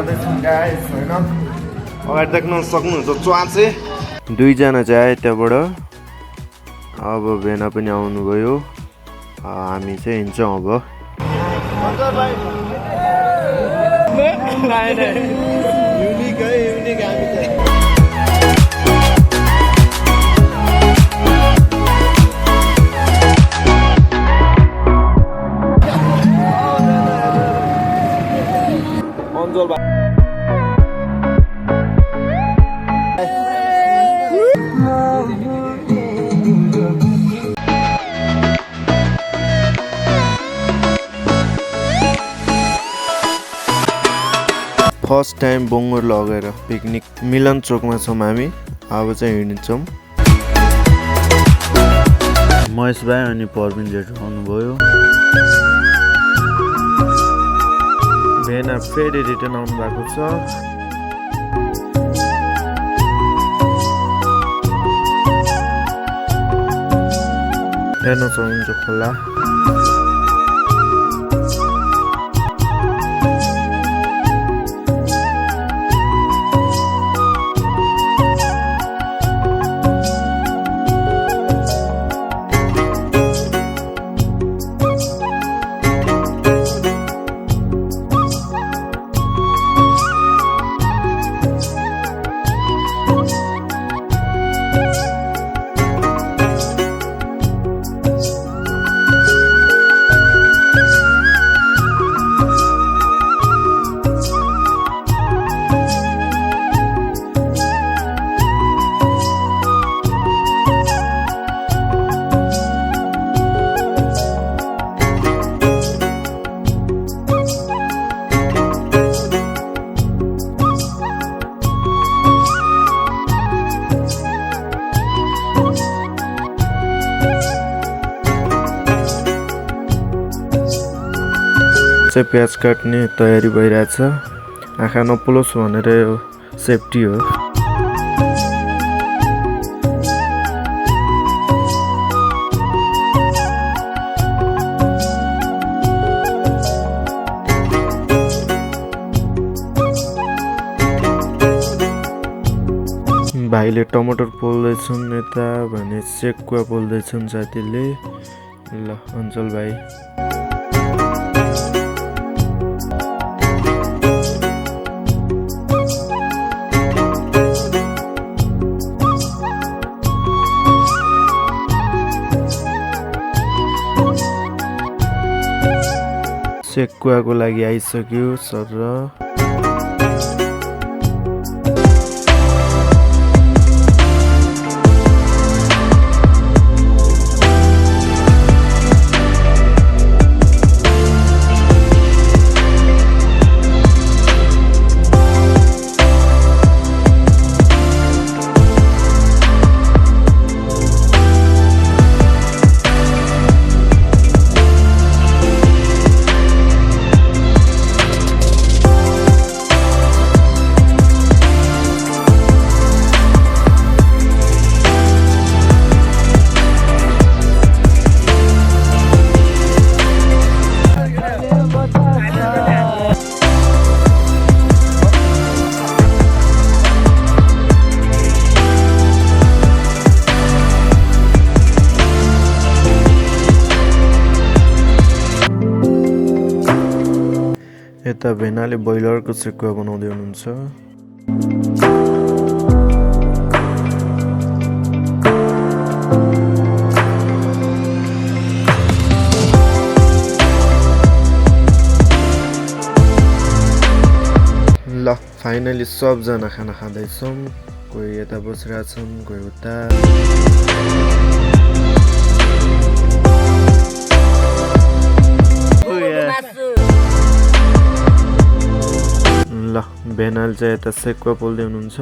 जाँदैछौँ गाइस होइन अगाडि देख्न सक्नुहुन्छ च्वाचे दुईजना चाहिँ आए त्यहाँबाट अब भेना पनि आउनुभयो हामी चाहिँ हिँड्छौँ अब फर्स्ट टाइम बोङ्गुर लगेर पिकनिक मिलन चोकमा छौँ हामी अब चाहिँ हिँड्छौँ महेश भाइ अनि परबिन जेठो आउनुभयो भेना फेरि रिटर्न आउनु भएको छ हेर्न सक्नुहुन्छ खोला चाहिँ प्याज काट्ने तयारी भइरहेछ आँखा नपोलोस् भनेर यो सेफ्टी हो भाइले टमाटर पोल्दैछन् यता भने सेकुवा पोल्दैछन् साथीले ल अञ्चल भाइ सेकुवाको लागि आइसक्यो सर यता भेनाले बोइलरको सेकुवा बनाउँदै हुनुहुन्छ ल फाइनली सबजना खाना खाँदैछौँ कोही यता बसिरहेछन् कोही उता ल भेनाल चाहिँ यता सेकुवा पोल्दै हुनुहुन्छ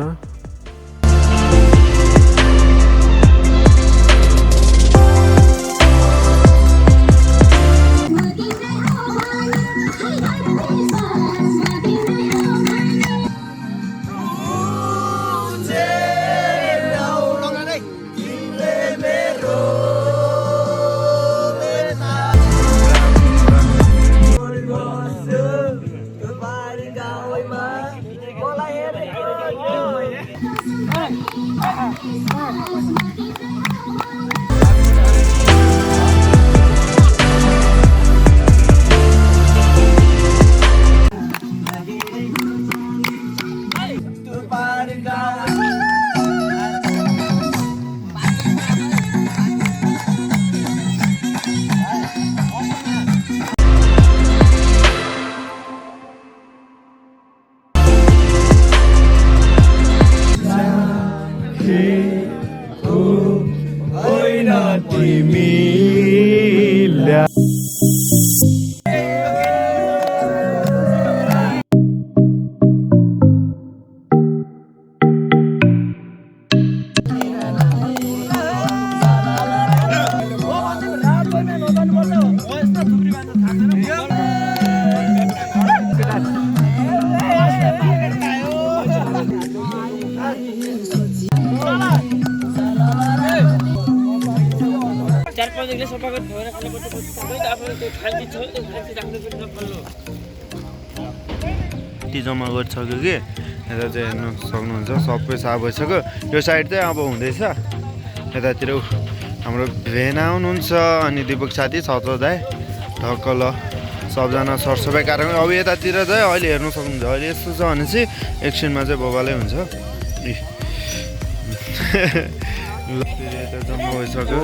ती जम्मा गरिसक्यो कि यता चाहिँ हेर्नु सक्नुहुन्छ सबै साफ भइसक्यो यो साइड चाहिँ अब हुँदैछ यतातिर हाम्रो भेना हुनुहुन्छ अनि दिपक साथी छ दाइ ढक्क ल सबजना सरसफाइ कारण अब यतातिर चाहिँ अहिले हेर्नु सक्नुहुन्छ अहिले यस्तो छ भने चाहिँ एकछिनमा चाहिँ बबालै हुन्छ यता जम्मा भइसक्यो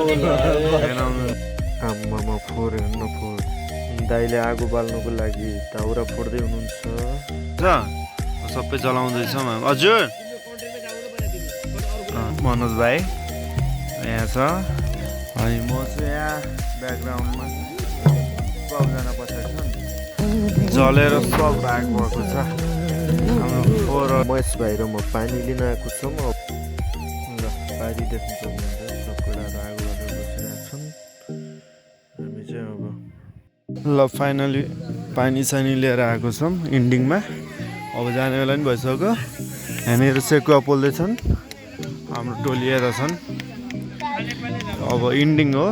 आम्मामा फोहोर हेर्नु फोहोर दाइले आगो बाल्नुको लागि दाउरा फोड्दै हुनुहुन्छ सबै जलाउँदैछौँ हजुर मनोज भाइ यहाँ छ अनि म चाहिँ यहाँ ब्याकग्राउन्डमा सबजना पछाडि छ जलेर सब राग भएको छ हाम्रो फोहोर महेश भाइ र म पानी लिन आएको छौँ ल पानी देख्नु सक्नुहुन्छ सबैलाई आगो गरेर बसिरहेको छन् हामी चाहिँ अब ल फाइनली पानी सानी लिएर आएको छौँ इन्डिङमा अब जाने बेला पनि भइसक्यो हामीहरू सेकुवा पोल्दैछन् हाम्रो टोली यता छन् अब इन्डिङ हो